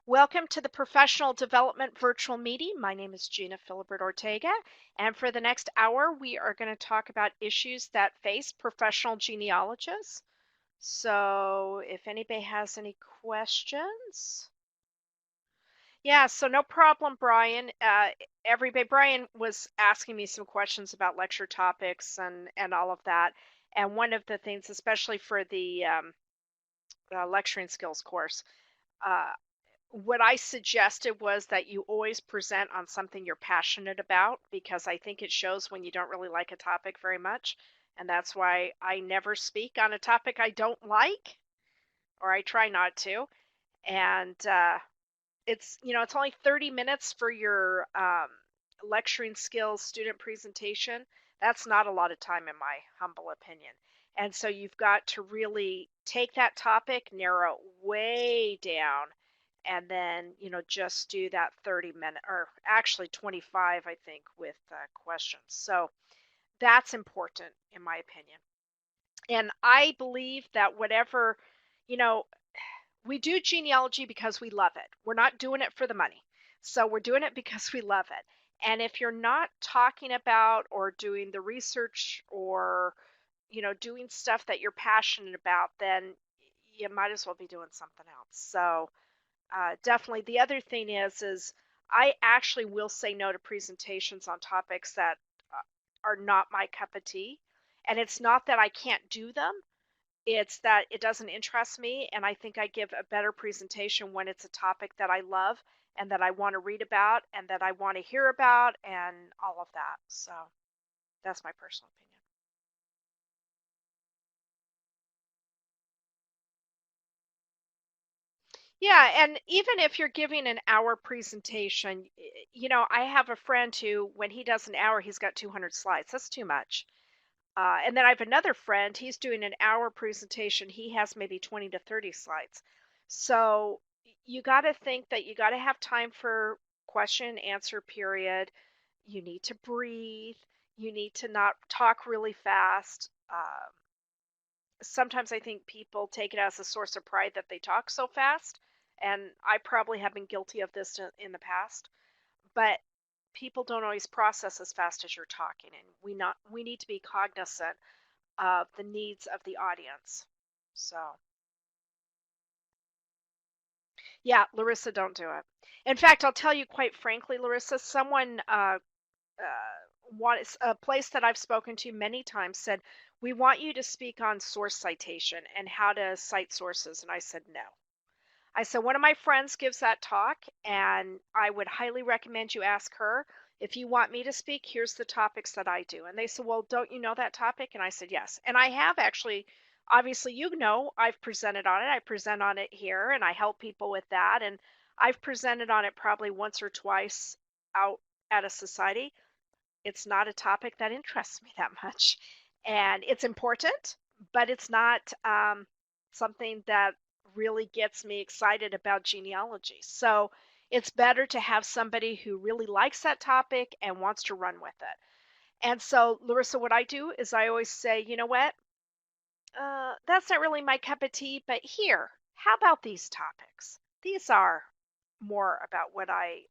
Welcome to the Professional Development Virtual Meeting. My name is Gena Philibert-Ortega, and for the next hour, we are going to talk about issues that face professional genealogists. So, if anybody has any questions, yeah, so no problem, Brian. Brian was asking me some questions about lecture topics and all of that. And one of the things, especially for the lecturing skills course, uh, what I suggested was that you always present on something you're passionate about because I think it shows when you don't really like a topic very much. And that's why I never speak on a topic I don't like, or I try not to. And it's only 30 minutes for your lecturing skills student presentation. That's not a lot of time in my humble opinion. And so you've got to really take that topic, narrow it way down, and then just do that 30-minute, or actually 25, I think, with questions. So that's important in my opinion. And I believe that whatever, you know we do genealogy because we love it. We're not doing it for the money. So we're doing it because we love it. And if you're not talking about or doing the research or doing stuff that you're passionate about, then you might as well be doing something else. So definitely. The other thing is I actually will say no to presentations on topics that are not my cup of tea. And it's not that I can't do them, it's that it doesn't interest me, and I think I give a better presentation when it's a topic that I love and that I want to read about and that I want to hear about and all of that. So that's my personal opinion. Yeah, and even if you're giving an hour presentation, I have a friend who, when he does an hour, he's got 200 slides. That's too much. And then I have another friend, he's doing an hour presentation. He has maybe 20 to 30 slides. So you got to think that you got to have time for question and answer period. You need to breathe. You need to not talk really fast. Sometimes I think people take it as a source of pride that they talk so fast. And I probably have been guilty of this in the past. But people don't always process as fast as you're talking, and we need to be cognizant of the needs of the audience. So yeah, Larissa, don't do it. In fact, I'll tell you quite frankly, Larissa, someone a place that I've spoken to many times said, we want you to speak on source citation and how to cite sources. And I said no. I said, one of my friends gives that talk, and I would highly recommend you ask her. If you want me to speak, here's the topics that I do. And they said, well, don't you know that topic? And I said, yes. And I have actually, obviously, I've presented on it. I present on it here, and I help people with that. And I've presented on it probably once or twice out at a society. It's not a topic that interests me that much. And it's important, but it's not something that really gets me excited about genealogy. So it's better to have somebody who really likes that topic and wants to run with it. And so, Larissa, what I do is I always say, you know what? That's not really my cup of tea, but here, how about these topics? These are more about what I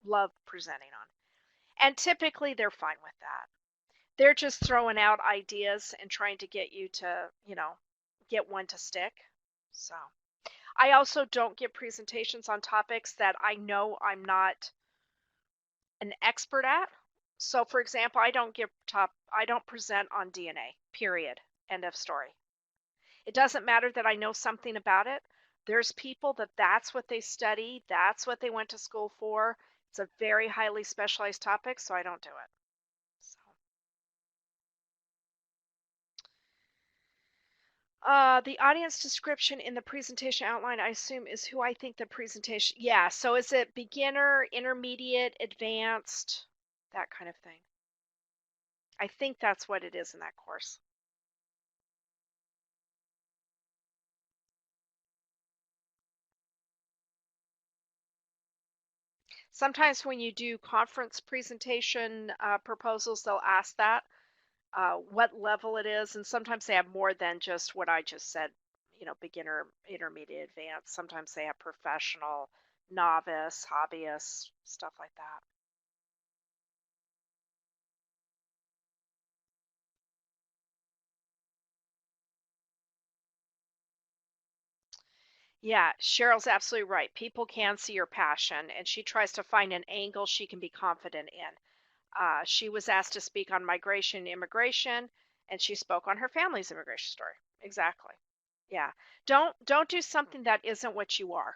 love presenting on. And typically they're fine with that. They're just throwing out ideas and trying to get you to, get one to stick. So I also don't give presentations on topics that I know I'm not an expert at. So for example, I don't present on DNA, period. End of story. It doesn't matter that I know something about it. There's people that's what they study, that's what they went to school for. It's a very highly specialized topic, so I don't do it. So the audience description in the presentation outline, I assume, is who I think the presentation. Yeah, so is it beginner, intermediate, advanced, that kind of thing? I think that's what it is in that course. Sometimes when you do conference presentation proposals, they'll ask that what level it is, and sometimes they have more than just what I just said, beginner, intermediate, advanced. Sometimes they have professional, novice, hobbyist, stuff like that. Yeah, Cheryl's absolutely right. People can see your passion, and she tries to find an angle she can be confident in. She was asked to speak on migration and immigration, and she spoke on her family's immigration story. Exactly. Yeah. Don't do something that isn't what you are.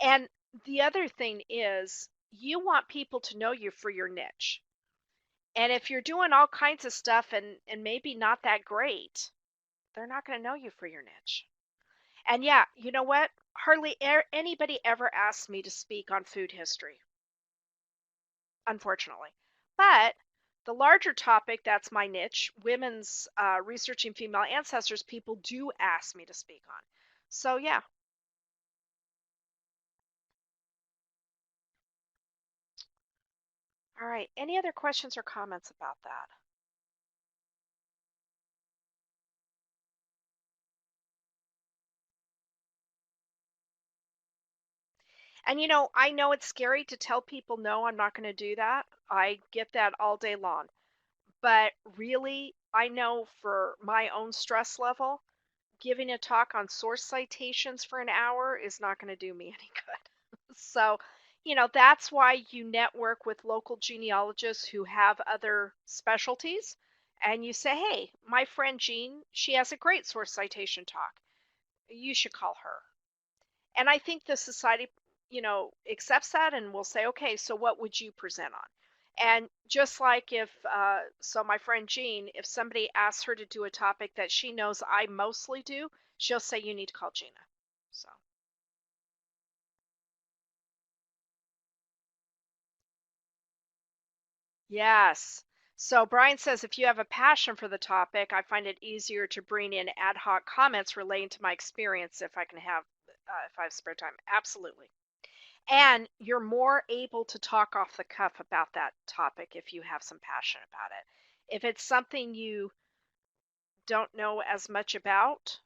And the other thing is you want people to know you for your niche. And if you're doing all kinds of stuff and maybe not that great, they're not going to know you for your niche. And yeah, you know what? Hardly anybody ever asks me to speak on food history, unfortunately. But the larger topic, that's my niche, women's researching female ancestors, people do ask me to speak on. So yeah. All right. Any other questions or comments about that? And I know it's scary to tell people, no, I'm not going to do that. I get that all day long. But really, I know for my own stress level, giving a talk on source citations for an hour is not going to do me any good. So, that's why you network with local genealogists who have other specialties. And you say, hey, my friend Jean, she has a great source citation talk. You should call her. And I think the society, accepts that and will say, okay, so what would you present on? And just like so my friend Jean, if somebody asks her to do a topic that she knows I mostly do, she'll say, you need to call Gina. So, yes. So Brian says, if you have a passion for the topic, I find it easier to bring in ad hoc comments relating to my experience if I have spare time. Absolutely. And you're more able to talk off the cuff about that topic if you have some passion about it. If it's something you don't know as much about,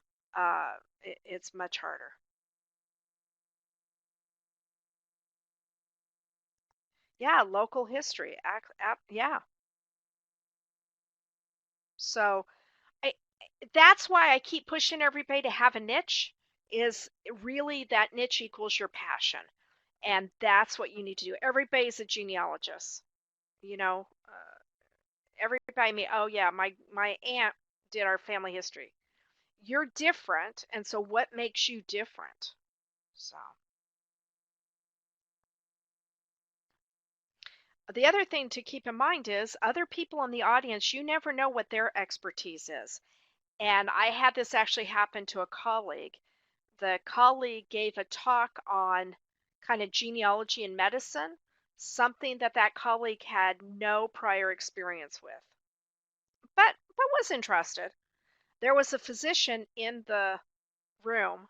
it's much harder. Yeah, local history. Yeah. So I, that's why I keep pushing everybody to have a niche. Is really that niche equals your passion, and that's what you need to do. Everybody's a genealogist. Everybody may, oh yeah, my aunt did our family history. You're different, and so what makes you different? So the other thing to keep in mind is other people in the audience, you never know what their expertise is. And I had this actually happen to a colleague. The colleague gave a talk on kind of genealogy and medicine, something that colleague had no prior experience with, but was interested. There was a physician in the room,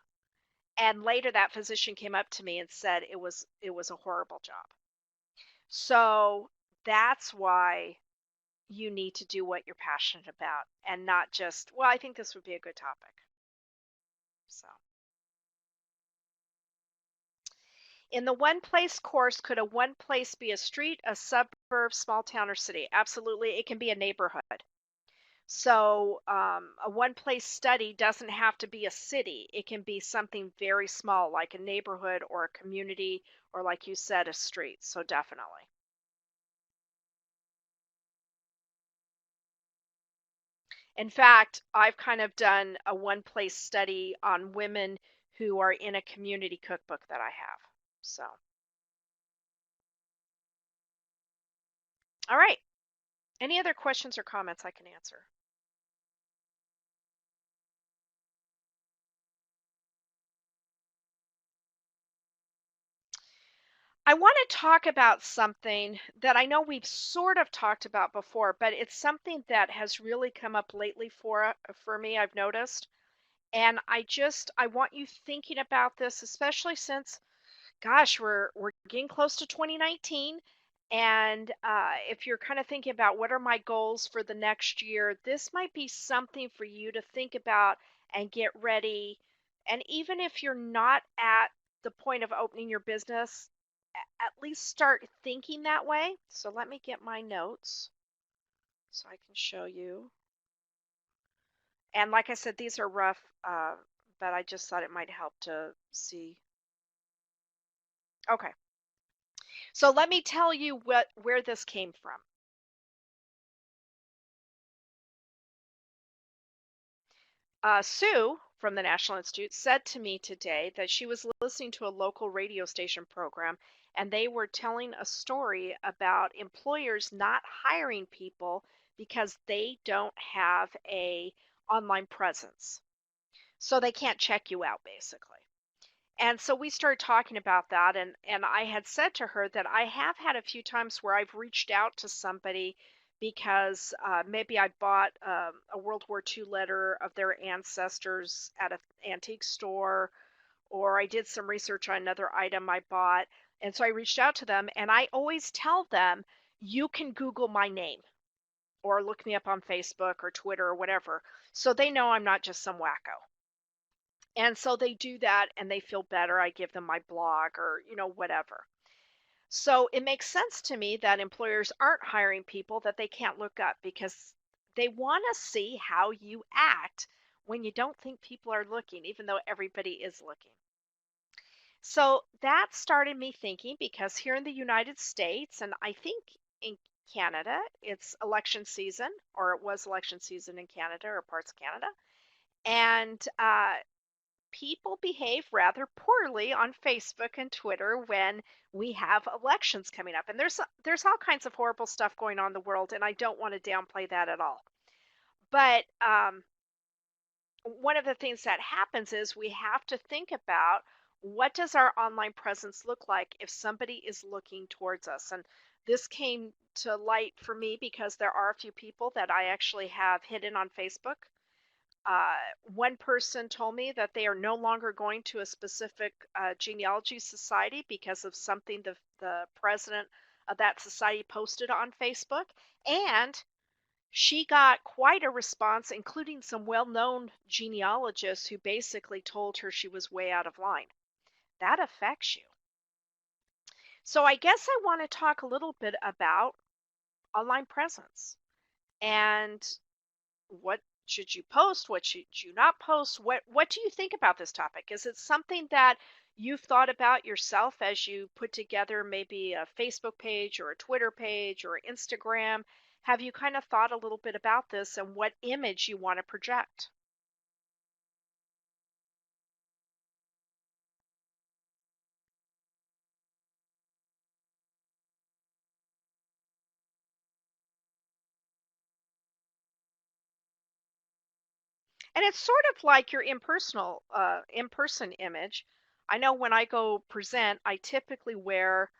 and later that physician came up to me and said it was a horrible job. So that's why you need to do what you're passionate about and not just, well, I think this would be a good topic. So in the one place course, could a one place be a street, a suburb, small town, or city? Absolutely. It can be a neighborhood. So a one place study doesn't have to be a city. It can be something very small, like a neighborhood or a community, or like you said, a street. So definitely. In fact, I've kind of done a one place study on women who are in a community cookbook that I have. So, all right. Any other questions or comments I can answer? I want to talk about something that I know we've sort of talked about before, but it's something that has really come up lately for me, I've noticed. And I want you thinking about this, especially since, gosh, we're getting close to 2019. And if you're kind of thinking about what are my goals for the next year, this might be something for you to think about and get ready And even if you're not at the point of opening your business, at least start thinking that way. So let me get my notes so I can show you. And like I said, these are rough, but I just thought it might help to see. Okay. So let me tell you where this came from. Sue from the National Institute said to me today that she was listening to a local radio station program, and they were telling a story about employers not hiring people because they don't have a online presence. So they can't check you out basically. And so we started talking about that, and I had said to her that I have had a few times where I've reached out to somebody because maybe I bought a World War II letter of their ancestors at an antique store, or I did some research on another item I bought. And so I reached out to them, and I always tell them, you can Google my name or look me up on Facebook or Twitter or whatever. So they know I'm not just some wacko. And so they do that and they feel better. I give them my blog or, whatever. So it makes sense to me that employers aren't hiring people that they can't look up because they want to see how you act when you don't think people are looking, even though everybody is looking. So that started me thinking because here in the United States, and I think in Canada, it's election season, or it was election season in Canada or parts of Canada. And people behave rather poorly on Facebook and Twitter when we have elections coming up. And there's all kinds of horrible stuff going on in the world, and I don't want to downplay that at all. But one of the things that happens is we have to think about what does our online presence look like if somebody is looking towards us. And this came to light for me because there are a few people that I actually have hidden on Facebook. One person told me that they are no longer going to a specific genealogy society because of something the president of that society posted on Facebook. And she got quite a response, including some well known genealogists who basically told her she was way out of line. That affects you. So I guess I want to talk a little bit about online presence and what should you post, what should you not post, what do you think about this topic? Is it something that you've thought about yourself as you put together maybe a Facebook page or a Twitter page or Instagram? Have you kind of thought a little bit about this and what image you want to project? And it's sort of like your impersonal in-person image. I know when I go present, I typically wear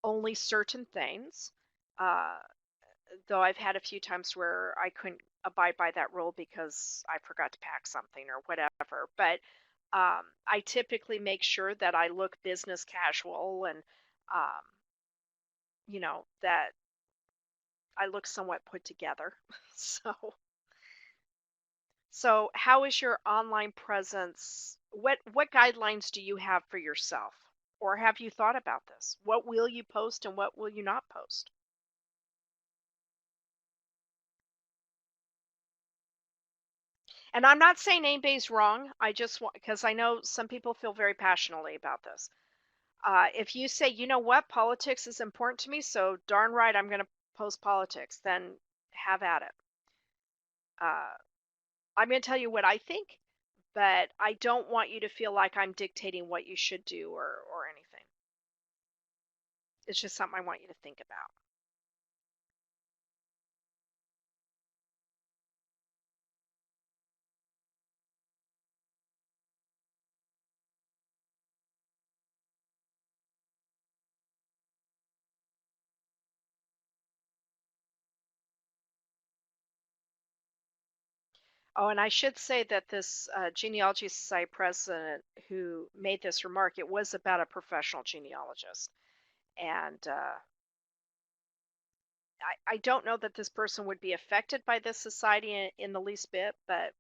only certain things. uh, though I've had a few times where I couldn't abide by that rule because I forgot to pack something or whatever. But I typically make sure that I look business casual and, um, that I look somewhat put together. So, so how is your online presence? What guidelines do you have for yourself? Or have you thought about this? What will you post and what will you not post? And I'm not saying anybody's wrong. I just want, because I know some people feel very passionately about this. If you say, you know what, politics is important to me, so darn right I'm going to post politics, then have at it. Uh, I'm going to tell you what I think, but I don't want you to feel like I'm dictating what you should do or anything. It's just something I want you to think about. Oh, and I should say that this Genealogy Society president who made this remark, it was about a professional genealogist. And I don't know that this person would be affected by this society in the least bit, but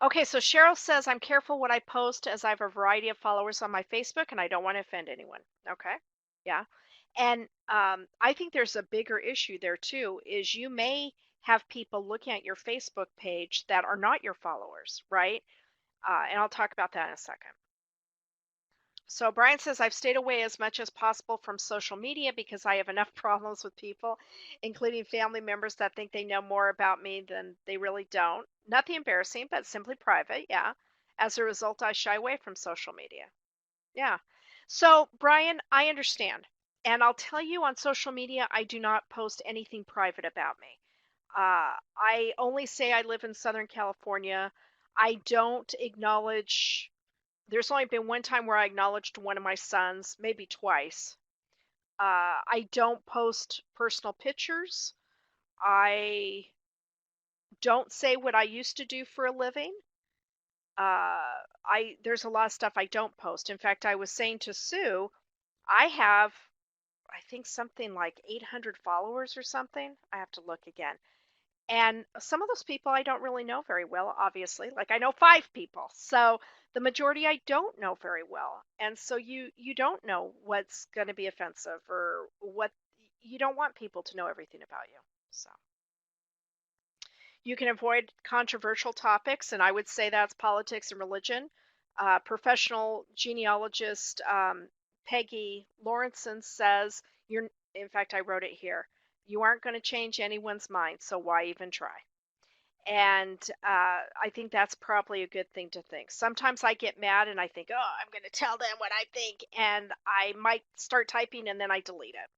Okay, so Cheryl says, I'm careful what I post as I have a variety of followers on my Facebook and I don't want to offend anyone. Okay. Yeah. And I think there's a bigger issue there too, is you may have people looking at your Facebook page that are not your followers, right? And I'll talk about that in a second. So Brian says, I've stayed away as much as possible from social media because I have enough problems with people, including family members that think they know more about me than they really don't. Nothing embarrassing, but simply private. Yeah. As a result, I shy away from social media. Yeah. So, Brian, I understand. And I'll tell you on social media, I do not post anything private about me. I only say I live in Southern California. I don't acknowledge, there's only been one time where I acknowledged one of my sons, maybe twice. I don't post personal pictures. I don't say what I used to do for a living. I There's a lot of stuff I don't post. In fact, I was saying to Sue, I have, I think something like 800 followers or something. I have to look again. And some of those people I don't really know very well, obviously. Like I know 5 people. So the majority I don't know very well. And so you don't know what's going to be offensive or what, you don't want people to know everything about you. So you can avoid controversial topics, and I would say that's politics and religion. Professional genealogist Peggy Lawrenson says, "You're." In fact, I wrote it here. You aren't going to change anyone's mind, so why even try? And I think that's probably a good thing to think. Sometimes I get mad and I think, oh, I'm going to tell them what I think, and I might start typing and then I delete it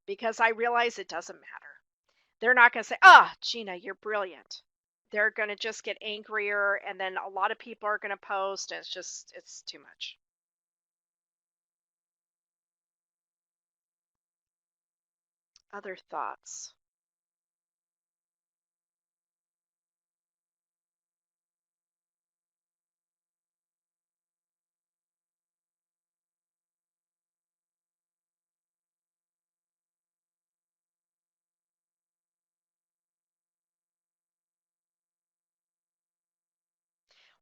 because I realize it doesn't matter. They're not going to say, "Ah, oh, Gena, you're brilliant." They're going to just get angrier, and then a lot of people are going to post, and it's too much. Other thoughts?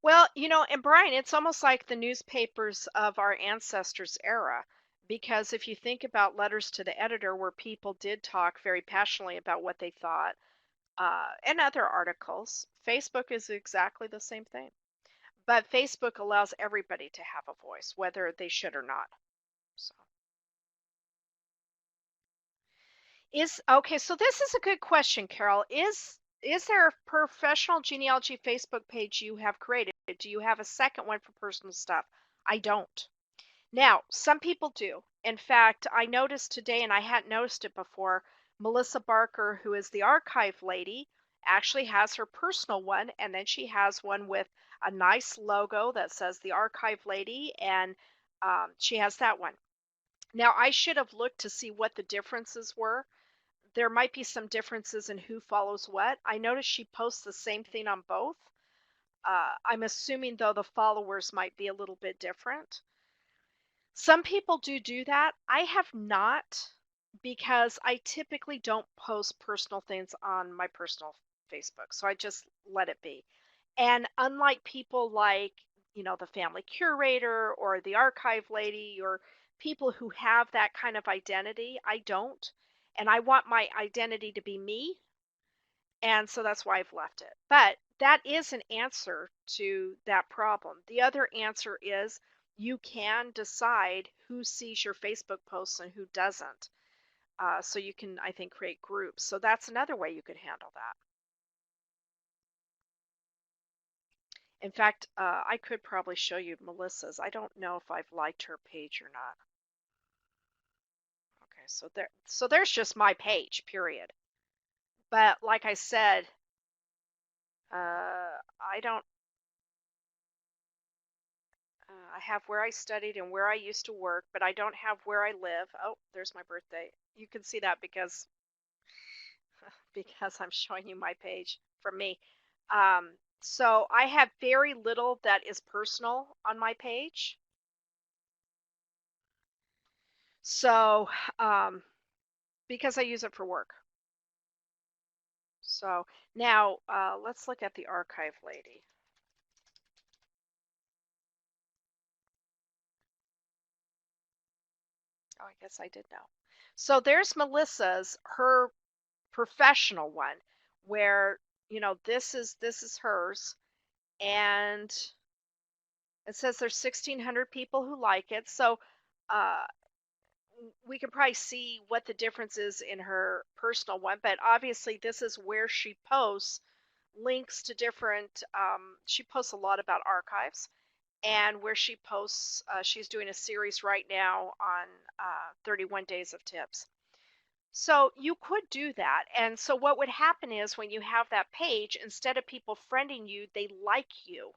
Well, and Brian, it's almost like the newspapers of our ancestors' era. Because if you think about letters to the editor where people did talk very passionately about what they thought, and other articles, Facebook is exactly the same thing. But Facebook allows everybody to have a voice, whether they should or not. So. So this is a good question, Carol. Is there a professional genealogy Facebook page you have created? Do you have a second one for personal stuff? I don't. Now, some people do. In fact, I noticed today, and I hadn't noticed it before, Melissa Barker, who is the archive lady, actually has her personal one, and then she has one with a nice logo that says the archive lady, and she has that one. Now, I should have looked to see what the differences were. There might be some differences in who follows what. I noticed she posts the same thing on both. I'm assuming, though, the followers might be a little bit different. Some people do that. I have not, because I typically don't post personal things on my personal Facebook. So I just let it be. And unlike people like, the family curator or the archive lady or people who have that kind of identity, I don't. And I want my identity to be me. And so that's why I've left it. But that is an answer to that problem. The other answer is you can decide who sees your Facebook posts and who doesn't. So you can, I think, create groups. So that's another way you could handle that. In fact, I could probably show you Melissa's. I don't know if I've liked her page or not. Okay, so there's just my page, period. But like I said, I don't. I have where I studied and where I used to work, but I don't have where I live. Oh, there's my birthday. You can see that because I'm showing you my page from me. So I have very little that is personal on my page. So because I use it for work. So now let's look at the archive lady. Oh, I guess I did know. So there's Melissa's, her professional one, where, this is hers, and it says there's 1,600 people who like it. So uh, we can probably see what the difference is in her personal one, but obviously this is where she posts links to different. She posts a lot about archives, and where she posts, she's doing a series right now on 31 days of tips. So you could do that. And so what would happen is when you have that page, instead of people friending you, they like you.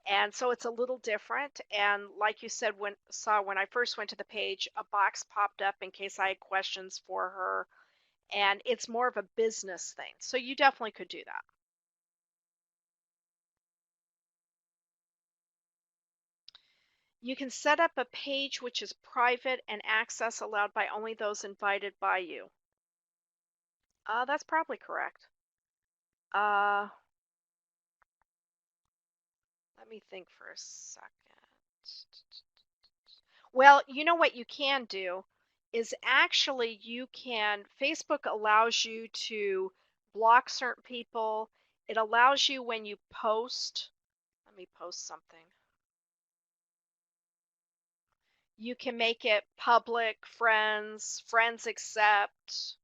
And so it's a little different. And like you said, when I first went to the page, a box popped up in case I had questions for her. And it's more of a business thing. So you definitely could do that. You can set up a page which is private and access allowed by only those invited by you. That's probably correct. Uh, Let me think for a second. Well, you know what you can do is actually Facebook allows you to block certain people. It allows you when you post, let me post something. You can make it public, friends accept,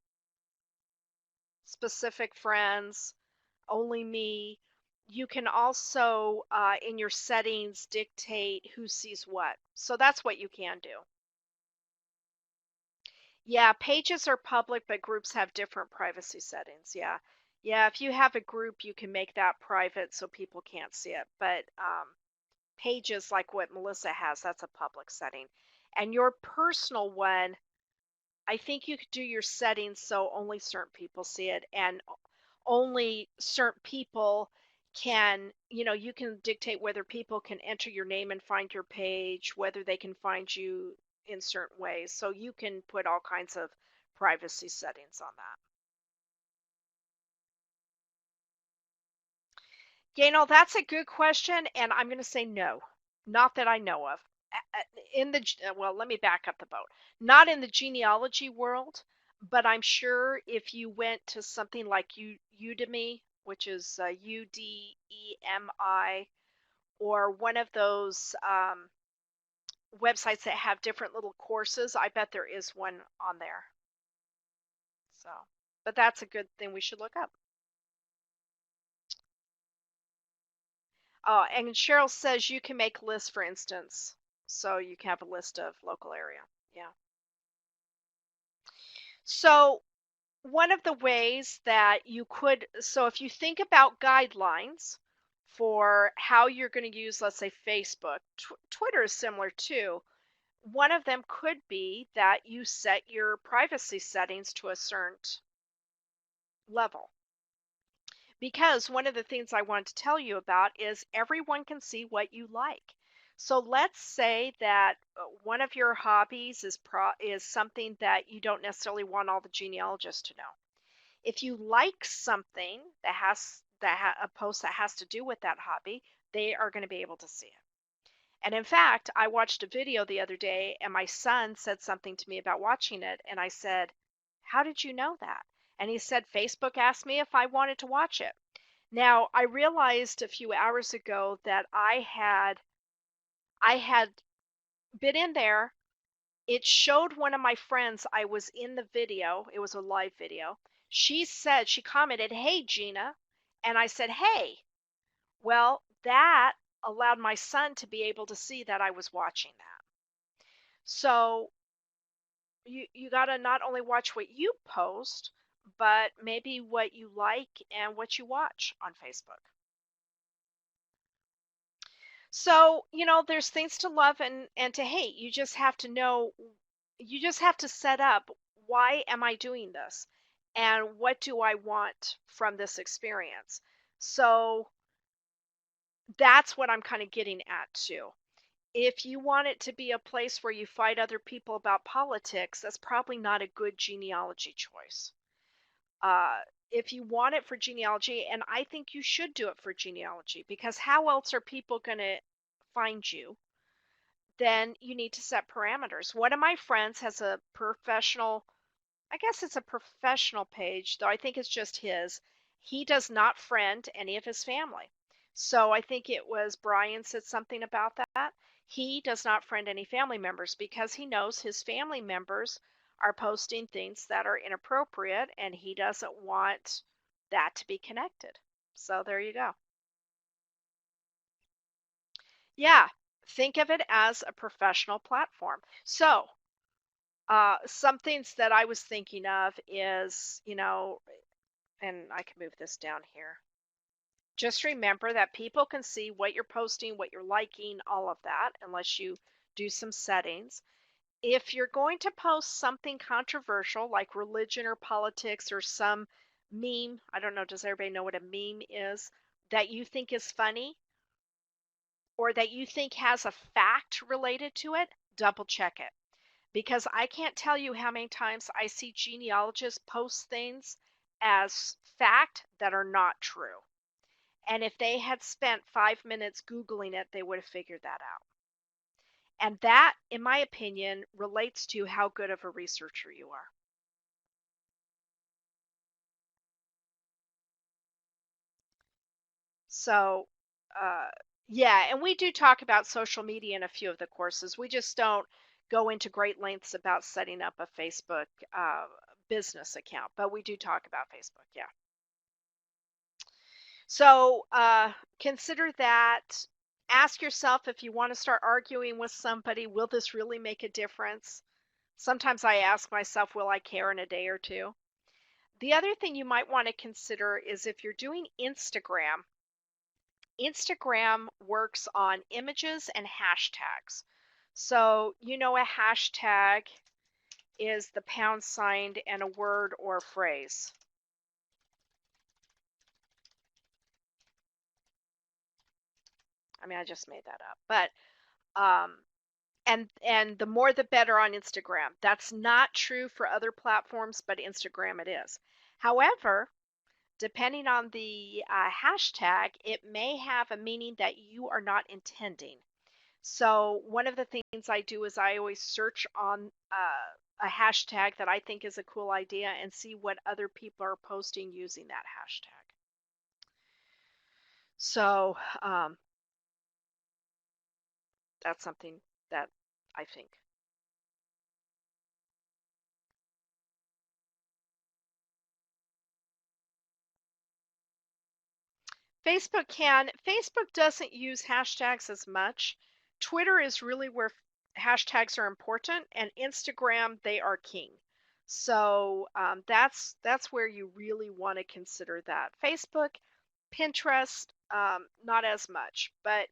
specific friends, only me. You can also, in your settings, dictate who sees what. So that's what you can do. Yeah, pages are public, but groups have different privacy settings. Yeah. Yeah, if you have a group, you can make that private so people can't see it. But pages like what Melissa has, that's a public setting. And your personal one, I think you could do your settings so only certain people see it, and only certain people can, you can dictate whether people can enter your name and find your page, whether they can find you in certain ways. So you can put all kinds of privacy settings on that. That's a good question, and I'm going to say no. Not that I know of. Well, let me back up the boat. Not in the genealogy world, but I'm sure if you went to something like Udemy, which is Udemi, or one of those websites that have different little courses, I bet there is one on there. So, but that's a good thing we should look up. And Cheryl says you can make lists, for instance, so you can have a list of local area. Yeah. So one of the ways that you could, so if you think about guidelines for how you're going to use, let's say, Facebook, Twitter is similar too. One of them could be that you set your privacy settings to a certain level. Because one of the things I want to tell you about is everyone can see what you like. So let's say that one of your hobbies is something that you don't necessarily want all the genealogists to know. If you like something a post that has to do with that hobby, they are going to be able to see it. And in fact, I watched a video the other day and my son said something to me about watching it, and I said, "How did you know that?" And he said, "Facebook asked me if I wanted to watch it." Now, I realized a few hours ago that I had been in there. It showed one of my friends I was in the video. It was a live video. She commented, "Hey, Gena." And I said, "Hey." Well, that allowed my son to be able to see that I was watching that. So you got to not only watch what you post, but maybe what you like and what you watch on Facebook. So, there's things to love and to hate. You just have to know, you just have to set up, why am I doing this? And what do I want from this experience? So that's what I'm kind of getting at too. If you want it to be a place where you fight other people about politics, that's probably not a good genealogy choice. Uh, if you want it for genealogy, and I think you should do it for genealogy, because how else are people going to find you? then you need to set parameters. One of my friends has a professional, I guess it's a professional page, though I think it's just his. He does not friend any of his family. So I think it was Brian said something about that. He does not friend any family members because he knows his family members are posting things that are inappropriate and he doesn't want that to be connected. So there you go. Yeah, think of it as a professional platform. So, some things that I was thinking of is, and I can move this down here. Just remember that people can see what you're posting, what you're liking, all of that, unless you do some settings. If you're going to post something controversial like religion or politics or some meme, I don't know, does everybody know what a meme is, that you think is funny or that you think has a fact related to it, double check it. Because I can't tell you how many times I see genealogists post things as fact that are not true. And if they had spent 5 minutes Googling it, they would have figured that out. And that, in my opinion, relates to how good of a researcher you are. So, uh, yeah, and we do talk about social media in a few of the courses. We just don't go into great lengths about setting up a Facebook business account, but we do talk about Facebook, yeah. So consider that. Ask yourself if you want to start arguing with somebody, will this really make a difference? Sometimes I ask myself, will I care in a day or two? The other thing you might want to consider is if you're doing Instagram, Instagram works on images and hashtags. So, a hashtag is the pound sign and a word or a phrase. I mean, I just made that up. But and the more the better on Instagram. That's not true for other platforms, but Instagram it is. However, depending on the hashtag, it may have a meaning that you are not intending. So one of the things I do is I always search on a hashtag that I think is a cool idea and see what other people are posting using that hashtag. So that's something that I think. Facebook doesn't use hashtags as much. Twitter is really where hashtags are important, and Instagram they are king. So that's where you really want to consider that. Facebook, Pinterest, not as much, but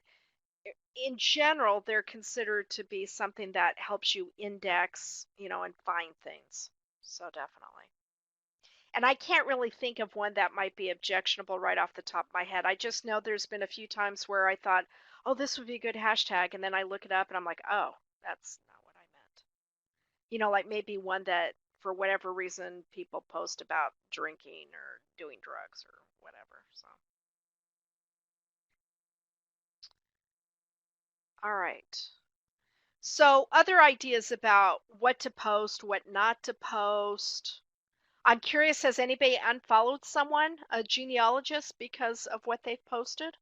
in general, they're considered to be something that helps you index, and find things. So definitely. And I can't really think of one that might be objectionable right off the top of my head. I just know there's been a few times where I thought, oh, this would be a good hashtag. And then I look it up and I'm like, oh, that's not what I meant. Like maybe one that for whatever reason people post about drinking or doing drugs or whatever. So, all right. So, other ideas about what to post, what not to post. I'm curious, has anybody unfollowed someone, a genealogist, because of what they've posted?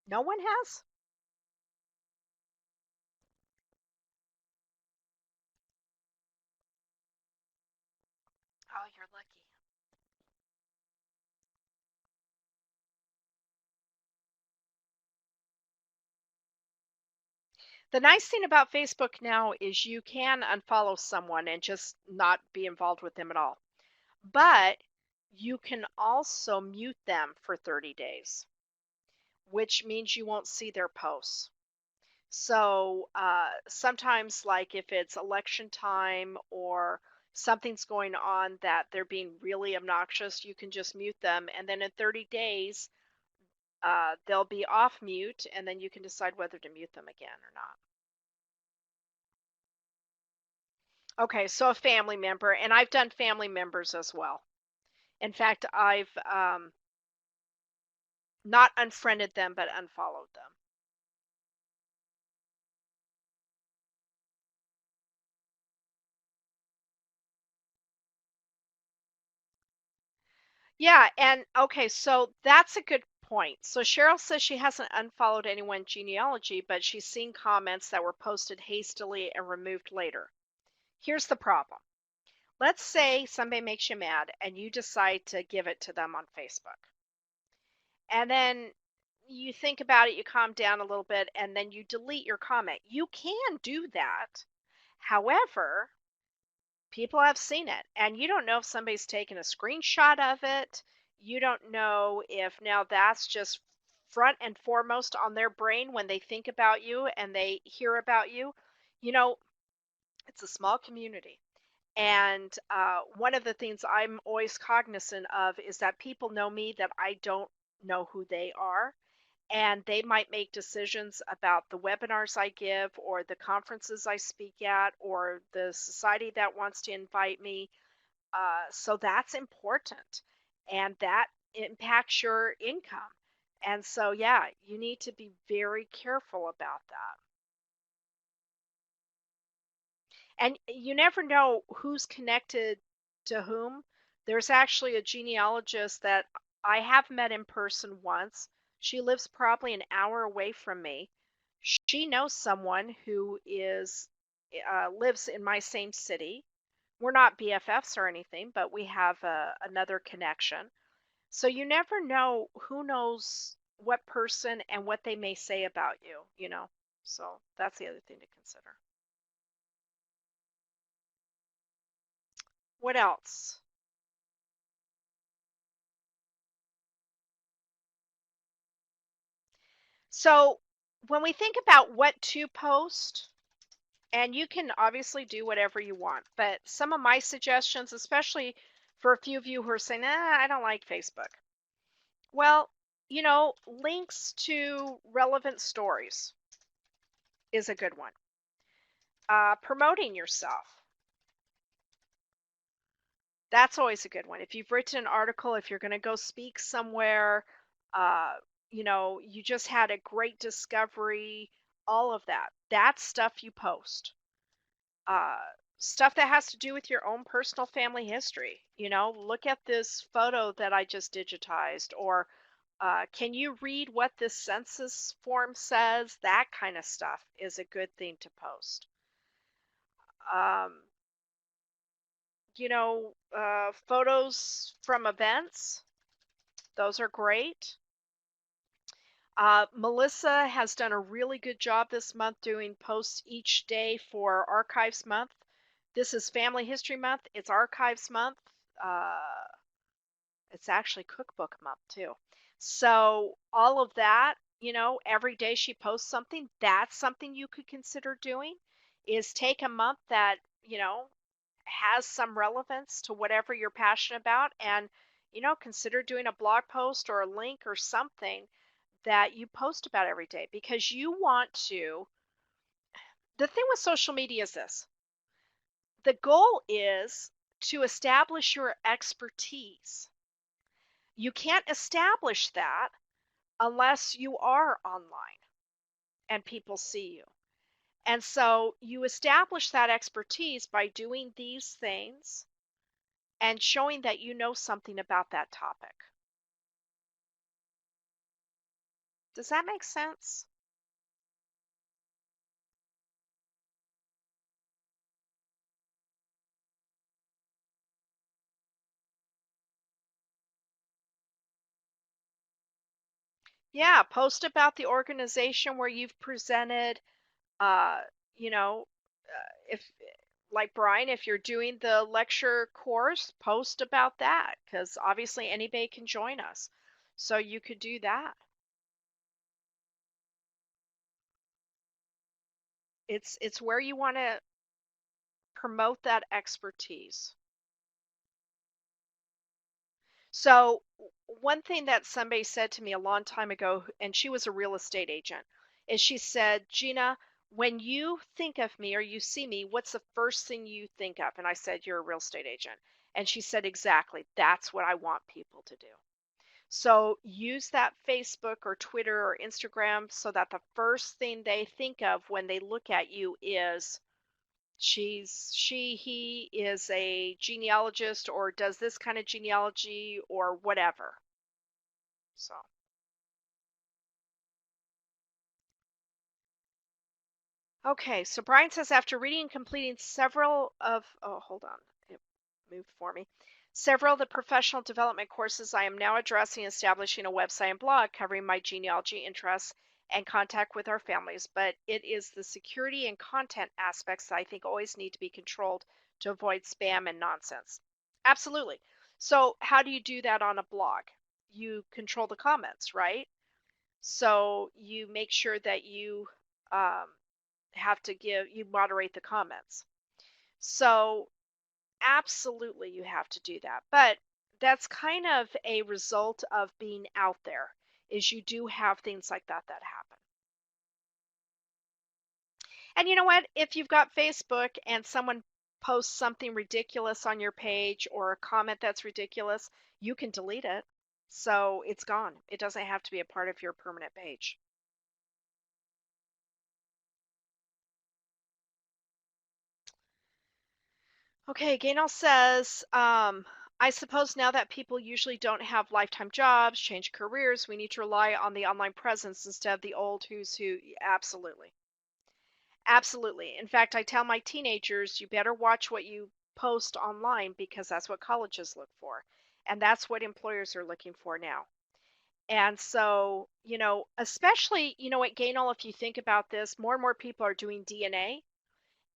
No one has? Oh, you're lucky. The nice thing about Facebook now is you can unfollow someone and just not be involved with them at all. But you can also mute them for 30 days, which means you won't see their posts. So sometimes, like if it's election time or something's going on that they're being really obnoxious, you can just mute them. And then in 30 days, they'll be off mute, and then you can decide whether to mute them again or not. Okay, so a family member, and I've done family members as well. In fact, I've not unfriended them, but unfollowed them. Yeah, and okay, so that's a good point. So Cheryl says she hasn't unfollowed anyone in genealogy, but she's seen comments that were posted hastily and removed later. Here's the problem. Let's say somebody makes you mad and you decide to give it to them on Facebook. And then you think about it, you calm down a little bit, and then you delete your comment. You can do that. However, people have seen it, and you don't know if somebody's taken a screenshot of it. You don't know if now that's just front and foremost on their brain when they think about you and they hear about you. You know, it's a small community. And one of the things I'm always cognizant of is that people know me that I don't know who they are. And they might make decisions about the webinars I give or the conferences I speak at or the society that wants to invite me. So that's important. And that impacts your income. And so, yeah, you need to be very careful about that. And you never know who's connected to whom. There's actually a genealogist that I have met in person once. She lives probably an hour away from me. She knows someone who is lives in my same city. We're not BFFs or anything, but we have another connection. So you never know who knows what person and what they may say about you. So that's the other thing to consider. What else? So when we think about what to post, and you can obviously do whatever you want, but some of my suggestions, especially for a few of you who are saying, I don't like Facebook. Well, links to relevant stories is a good one. Promoting yourself. That's always a good one. If you've written an article, if you're going to go speak somewhere, uh, you just had a great discovery, all of that. That's stuff you post. Uh, Stuff that has to do with your own personal family history. Look at this photo that I just digitized, or can you read what this census form says? That kind of stuff is a good thing to post. Um, Photos from events, those are great. Melissa has done a really good job this month doing posts each day for Archives Month. This is Family History Month. It's Archives Month. It's actually Cookbook Month too. So all of that, every day she posts something. That's something you could consider doing. Is take a month that has some relevance to whatever you're passionate about, and consider doing a blog post or a link or something that you post about every day, because you want to. The thing with social media is this: the goal is to establish your expertise. You can't establish that unless you are online and people see you. And so you establish that expertise by doing these things and showing that you know something about that topic. Does that make sense? Yeah, post about the organization where you've presented. Uh, if like Brian, if you're doing the lecture course, post about that, because obviously anybody can join us. So you could do that. It's where you want to promote that expertise. So one thing that somebody said to me a long time ago, and she was a real estate agent, is she said, Gena, when you think of me or you see me, what's the first thing you think of? And I said, you're a real estate agent. And she said, exactly, that's what I want people to do. So use that Facebook or Twitter or Instagram so that the first thing they think of when they look at you is he is a genealogist or does this kind of genealogy or whatever. So, okay, so Brian says after reading and completing hold on, it moved for me. Several of the professional development courses, I am now addressing establishing a website and blog covering my genealogy interests and contact with our families, but it is the security and content aspects that I think always need to be controlled to avoid spam and nonsense. Absolutely. So, how do you do that on a blog? You control the comments, right? So, you make sure that um, you moderate the comments. So, absolutely, you have to do that. But that's kind of a result of being out there, is you do have things like that happen. And you know what? If you've got Facebook and someone posts something ridiculous on your page or a comment that's ridiculous, you can delete it. So it's gone. It doesn't have to be a part of your permanent page. Okay, Gaynell says, I suppose now that people usually don't have lifetime jobs, change careers, we need to rely on the online presence instead of the old who's who. Absolutely. Absolutely. In fact, I tell my teenagers, you better watch what you post online because that's what colleges look for. And that's what employers are looking for now. And so, especially, at Gaynell, if you think about this, more and more people are doing DNA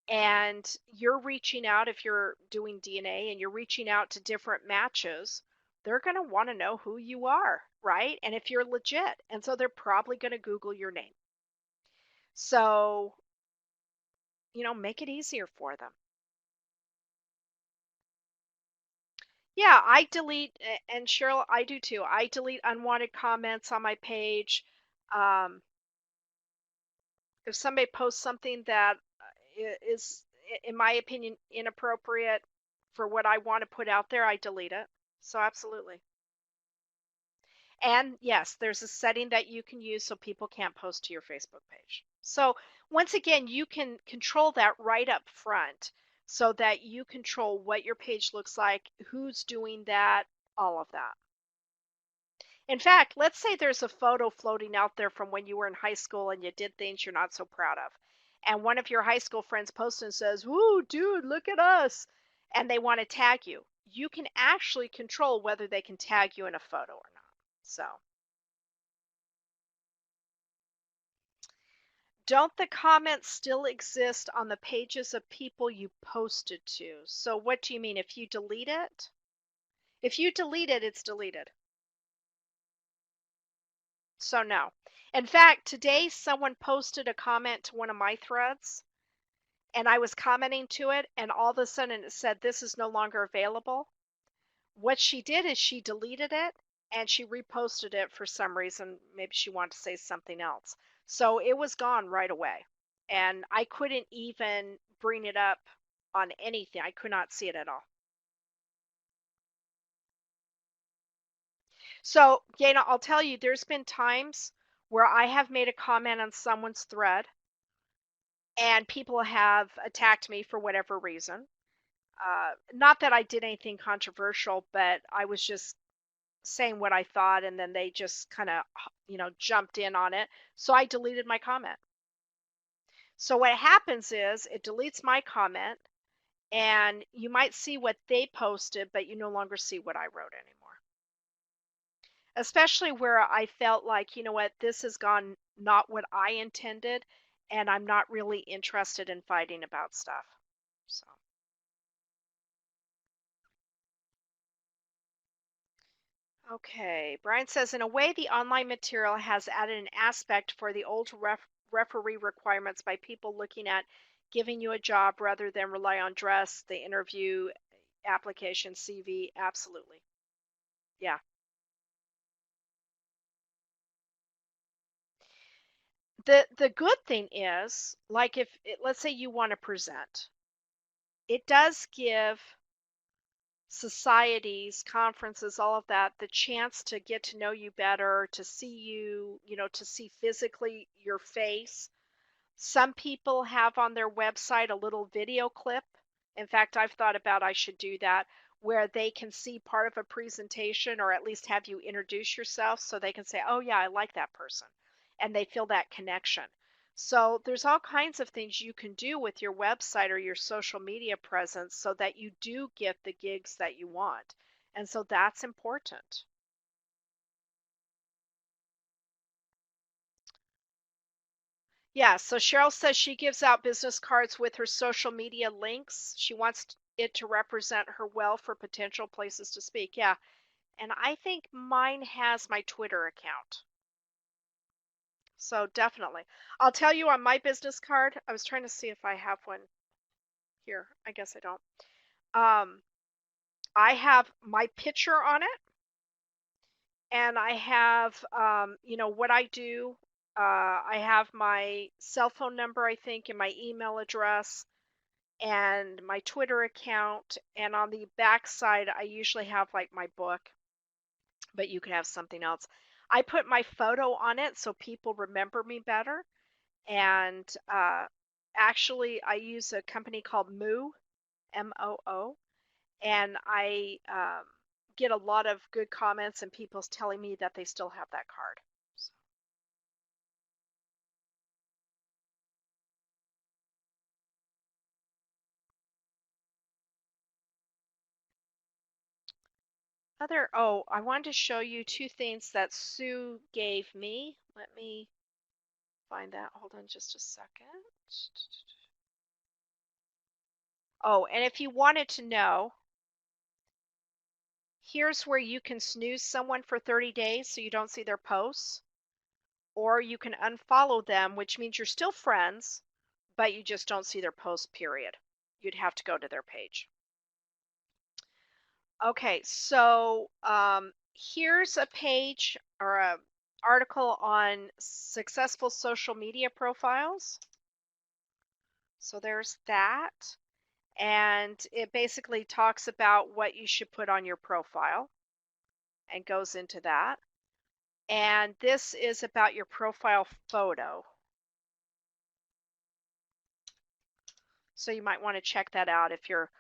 and you're reaching out if you're doing DNA and you're reaching out to different matches, they're going to want to know who you are, right? And if you're legit. And so they're probably going to Google your name. So, make it easier for them. Yeah, I delete, and Cheryl, I do too. I delete unwanted comments on my page. Um, if somebody posts something that is, in my opinion, inappropriate for what I want to put out there, I delete it. So absolutely. And yes, there's a setting that you can use so people can't post to your Facebook page. So once again, you can control that right up front so that you control what your page looks like, who's doing that, all of that. In fact, let's say there's a photo floating out there from when you were in high school and you did things you're not so proud of. And one of your high school friends posts and says, "Woo, dude, look at us." And they want to tag you. You can actually control whether they can tag you in a photo or not. So, don't the comments still exist on the pages of people you posted to? So, what do you mean if you delete it? If you delete it, it's deleted. So, no. In fact, today someone posted a comment to one of my threads and I was commenting to it, and all of a sudden it said, "This is no longer available." What she did is she deleted it and she reposted it for some reason. Maybe she wanted to say something else. So it was gone right away. And I couldn't even bring it up on anything. I could not see it at all. So, Gaina, I'll tell you, there's been times where I have made a comment on someone's thread and people have attacked me for whatever reason. Not that I did anything controversial, but I was just saying what I thought, and then they just kind of, jumped in on it. So I deleted my comment. So what happens is it deletes my comment, and you might see what they posted, but you no longer see what I wrote anymore. Especially where I felt like, you know what, this has gone not what I intended, and I'm not really interested in fighting about stuff. So. Okay, Brian says, in a way, the online material has added an aspect for the old referee requirements by people looking at giving you a job rather than rely on dress, the interview, application, CV. Absolutely. Yeah. The good thing is, like let's say you want to present, it does give societies, conferences, all of that, the chance to get to know you better, to see you, to see physically your face. Some people have on their website a little video clip. In fact, I've thought about I should do that where they can see part of a presentation or at least have you introduce yourself so they can say, oh, yeah, I like that person. And they feel that connection. So there's all kinds of things you can do with your website or your social media presence so that you do get the gigs that you want. And so that's important. Yeah, so Cheryl says she gives out business cards with her social media links. She wants it to represent her well for potential places to speak. Yeah, and I think mine has my Twitter account. So definitely. I'll tell you on my business card, I was trying to see if I have one here. I guess I don't. Um, I have my picture on it, and I have, what I do. I have my cell phone number, I think, and my email address and my Twitter account. And on the back side, I usually have like my book, but you could have something else. I put my photo on it so people remember me better. And actually, I use a company called Moo, and I get a lot of good comments and people telling me that they still have that card. So, I wanted to show you two things that Sue gave me. Let me find that. Hold on just a second. Oh, and if you wanted to know, here's where you can snooze someone for 30 days so you don't see their posts, or you can unfollow them, which means you're still friends, but you just don't see their posts, period. You'd have to go to their page. Okay, so here's a page or a article on successful social media profiles. So there's that. And it basically talks about what you should put on your profile and goes into that. And this is about your profile photo. So you might want to check that out if you're,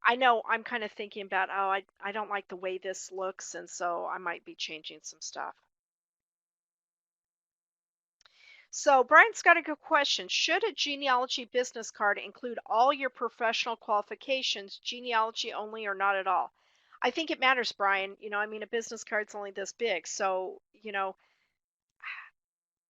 I know I'm kind of thinking about, oh, I don't like the way this looks, and so I might be changing some stuff. So Brian's got a good question. Should a genealogy business card include all your professional qualifications, genealogy only or not at all? I think it matters, Brian. I mean, a business card's only this big. So,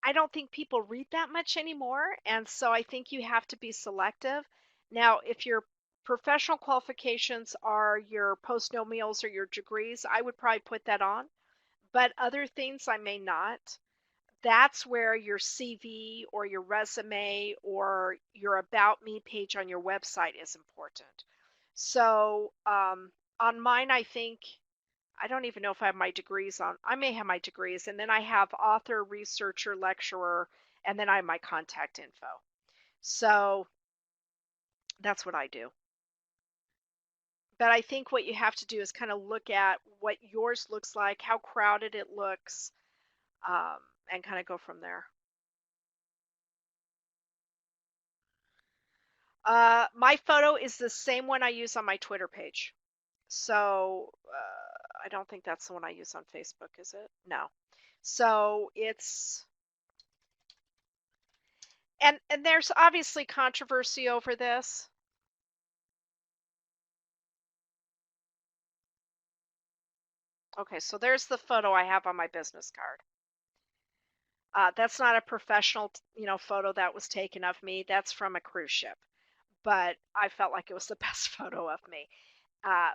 I don't think people read that much anymore. And so I think you have to be selective. Now, if your professional qualifications are your postnomials or your degrees, I would probably put that on. But other things I may not. That's where your CV or your resume or your About Me page on your website is important. So on mine, I think, I don't even know if I have my degrees on. I may have my degrees, and then I have author, researcher, lecturer, and then I have my contact info. So that's what I do. But I think what you have to do is kind of look at what yours looks like, how crowded it looks, um, and kind of go from there. My photo is the same one I use on my Twitter page. So I don't think that's the one I use on Facebook, is it? No. So it's, and there's obviously controversy over this. Okay, so there's the photo I have on my business card. That's not a professional, photo that was taken of me. That's from a cruise ship. But I felt like it was the best photo of me.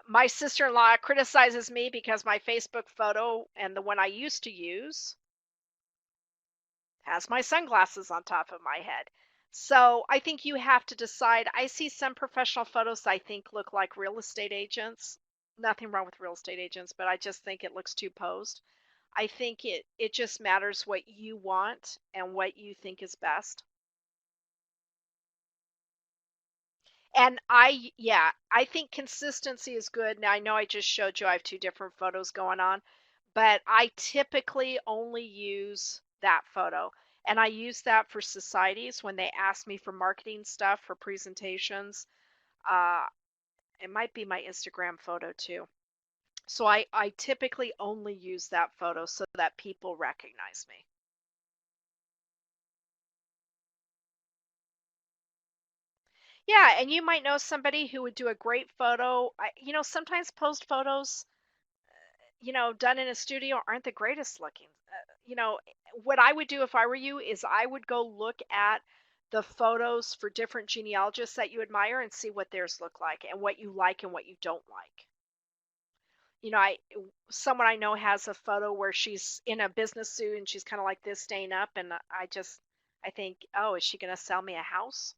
My sister-in-law criticizes me because my Facebook photo and the one I used to use has my sunglasses on top of my head. So I think you have to decide. I see some professional photos I think look like real estate agents. Nothing wrong with real estate agents, but I just think it looks too posed. I think it just matters what you want and what you think is best. And yeah, I think consistency is good. Now, I know I just showed you I have two different photos going on, but I typically only use that photo. And I use that for societies when they ask me for marketing stuff for presentations. Uh, it might be my Instagram photo too. So I typically only use that photo so that people recognize me. Yeah, and you might know somebody who would do a great photo. Sometimes post photos, done in a studio aren't the greatest looking. What I would do if I were you is I would go look at the photos for different genealogists that you admire and see what theirs look like and what you don't like. I someone I know has a photo where she's in a business suit and she's kind of like this staying up, and I think, oh, is she going to sell me a house?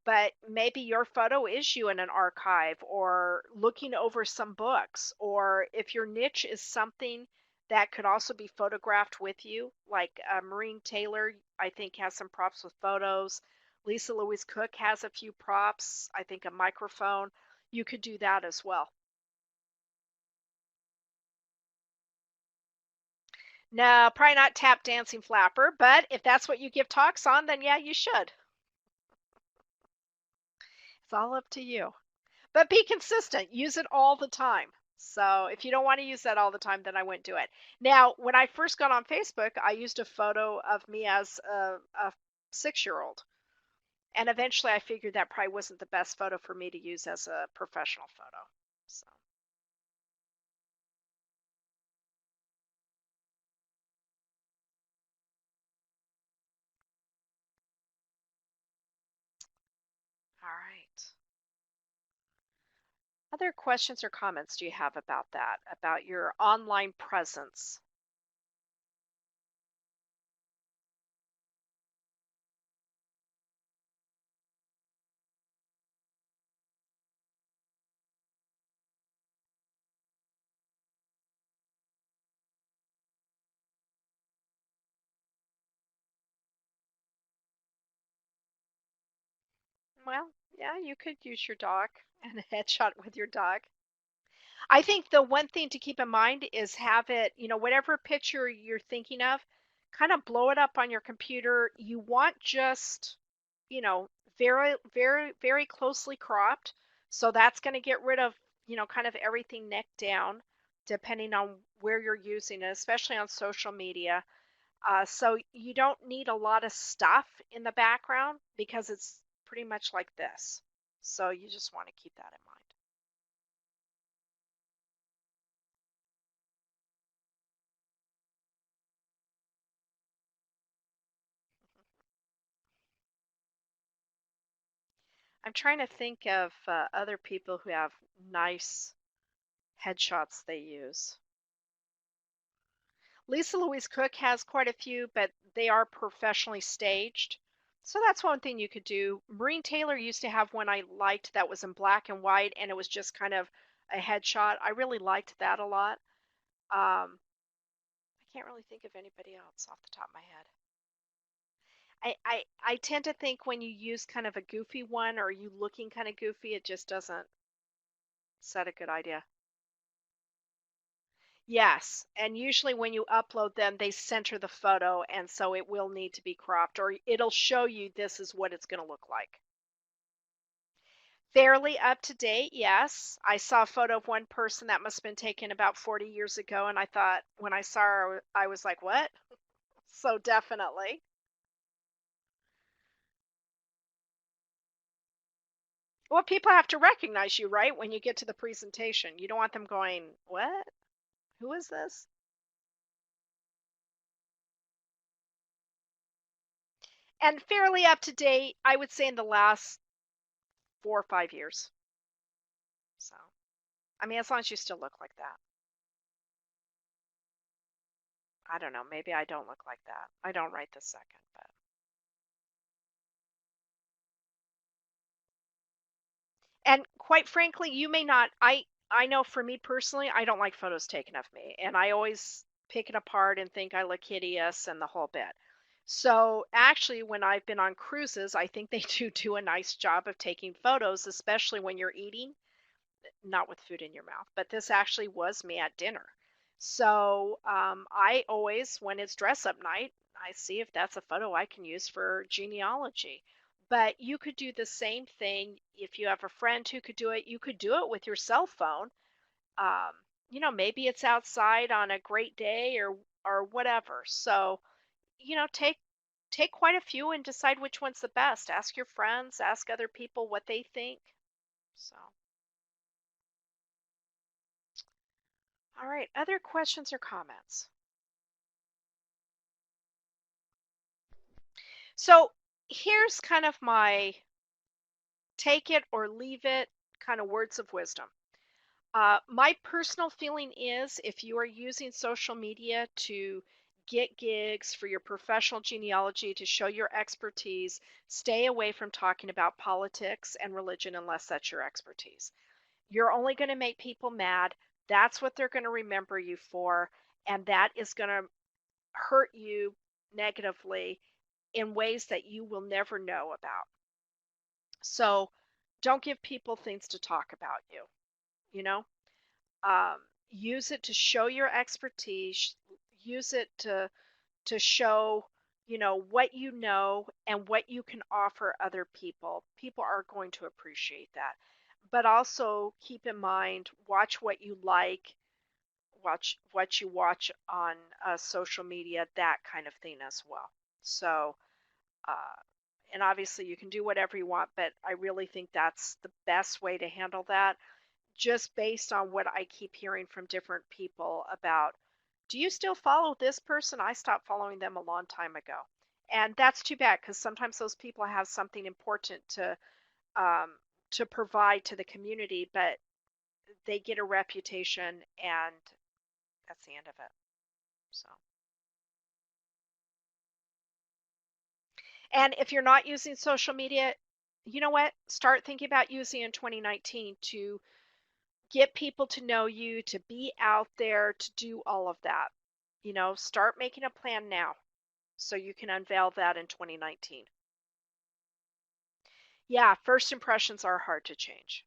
But maybe your photo is you in an archive or looking over some books, or if your niche is something that could also be photographed with you, like Maureen Taylor, I think, has some props with photos. Lisa Louise Cook has a few props, I think a microphone. You could do that as well. No, probably not tap dancing flapper, but if that's what you give talks on, then yeah, you should. It's all up to you. But be consistent. Use it all the time. So if you don't want to use that all the time, then I wouldn't do it. Now, when I first got on Facebook, I used a photo of me as a 6-year-old. And eventually I figured that probably wasn't the best photo for me to use as a professional photo. So, all right. Other questions or comments do you have about that, about your online presence? Well, yeah, you could use your dog and a headshot with your dog. I think the one thing to keep in mind is have it, whatever picture you're thinking of, kind of blow it up on your computer. You want just, you know, very, very, very closely cropped. So that's going to get rid of, kind of everything neck down, depending on where you're using it, especially on social media. So you don't need a lot of stuff in the background because it's pretty much like this. So you just want to keep that in mind. I'm trying to think of other people who have nice headshots they use. Lisa Louise Cook has quite a few, but they are professionally staged. So that's one thing you could do. Maureen Taylor used to have one I liked that was in black and white, and it was just kind of a headshot. I really liked that a lot. I can't really think of anybody else off the top of my head. I tend to think when you use kind of a goofy one or you looking kind of goofy, it just doesn't set a good idea. Yes, and usually when you upload them, they center the photo, and so it will need to be cropped, or it'll show you this is what it's going to look like. Fairly up to date, yes. I saw a photo of one person that must have been taken about 40 years ago, and I thought when I saw her, I was like, what? So definitely. Well, people have to recognize you, right? When you get to the presentation, you don't want them going, what? Who is this? And fairly up to date, I would say in the last 4 or 5 years. So. I mean, as long as you still look like that. I don't know. Maybe I don't look like that. I don't right this second, but. And quite frankly, you may not. I know for me personally, I don't like photos taken of me, and I always pick it apart and think I look hideous and the whole bit. So actually, when I've been on cruises, I think they do a nice job of taking photos, especially when you're eating, not with food in your mouth. But this actually was me at dinner. So I always, when it's dress up night, I see if that's a photo I can use for genealogy. But you could do the same thing if you have a friend who could do it. You could do it with your cell phone. um, maybe it's outside on a great day or whatever. So, take quite a few and decide which one's the best. Ask your friends, ask other people what they think. So, all right, other questions or comments? So, here's kind of my take it or leave it kind of words of wisdom. My personal feeling is if you are using social media to get gigs for your professional genealogy to show your expertise, stay away from talking about politics and religion unless that's your expertise. You're only going to make people mad. That's what they're going to remember you for, and that is going to hurt you negatively in ways that you will never know about. So don't give people things to talk about you, you know? Use it to show your expertise, use it to show what you know and what you can offer other people. People are going to appreciate that. But also keep in mind, watch what you like, watch what you watch on social media, that kind of thing as well. So uh, and obviously you can do whatever you want, but I really think that's the best way to handle that, just based on what I keep hearing from different people about, do you still follow this person? I stopped following them a long time ago. And that's too bad because sometimes those people have something important um, to provide to the community, but they get a reputation and that's the end of it. So, and if you're not using social media, you know what? Start thinking about using in 2019 to get people to know you, to be out there, to do all of that. Start making a plan now so you can unveil that in 2019. Yeah, first impressions are hard to change.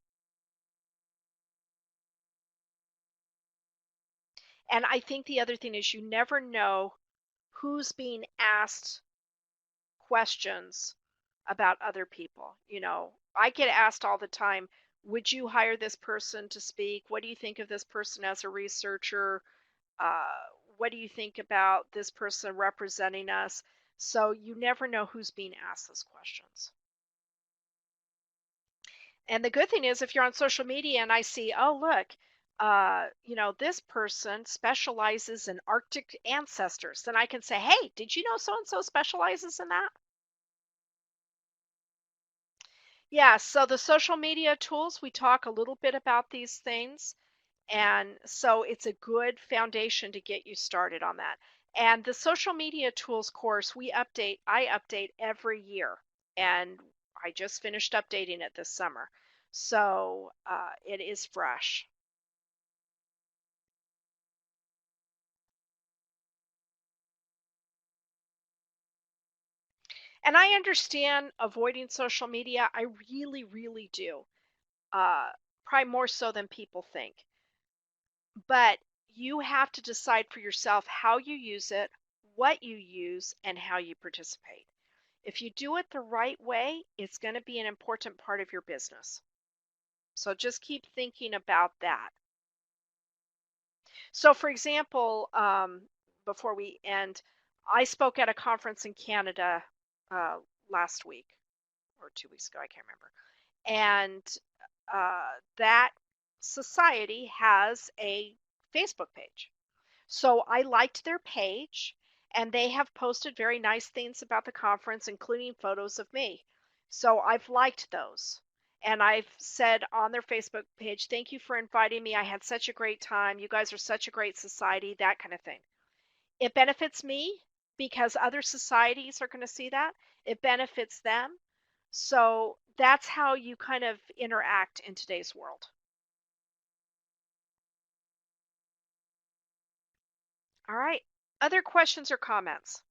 And I think the other thing is you never know who's being asked questions about other people. I get asked all the time, would you hire this person to speak? What do you think of this person as a researcher? uh, what do you think about this person representing us? So you never know who's being asked those questions. And the good thing is, if you're on social media and I see, oh, look, this person specializes in Arctic ancestors, then I can say, hey, did you know so and so specializes in that? Yeah, so the social media tools, we talk a little bit about these things. And so it's a good foundation to get you started on that. And the social media tools course I update every year. And I just finished updating it this summer. So it is fresh. And I understand avoiding social media. I really, really do. Uh, Probably more so than people think. But you have to decide for yourself how you use it, what you use, and how you participate. If you do it the right way, it's going to be an important part of your business. So just keep thinking about that. So, for example, before we end, I spoke at a conference in Canada uh, last week or 2 weeks ago, I can't remember. And that society has a Facebook page. So I liked their page, and they have posted very nice things about the conference, including photos of me. So I've liked those. And I've said on their Facebook page, thank you for inviting me. I had such a great time. You guys are such a great society, that kind of thing. It benefits me because other societies are going to see that. It benefits them. So that's how you kind of interact in today's world. All right. Other questions or comments?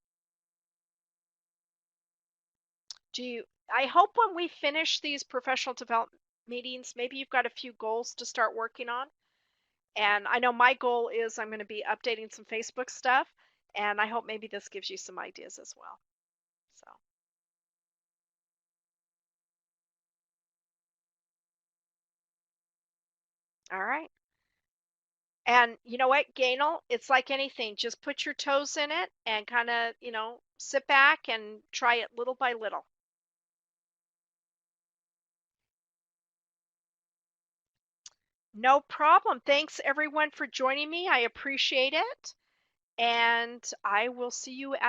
I hope when we finish these professional development meetings, maybe you've got a few goals to start working on. And I know my goal is I'm going to be updating some Facebook stuff, and I hope maybe this gives you some ideas as well. So, all right. And you know what, Gainel, it's like anything. Just put your toes in it and kind of, sit back and try it little by little. No problem. Thanks everyone for joining me. I appreciate it. And I will see you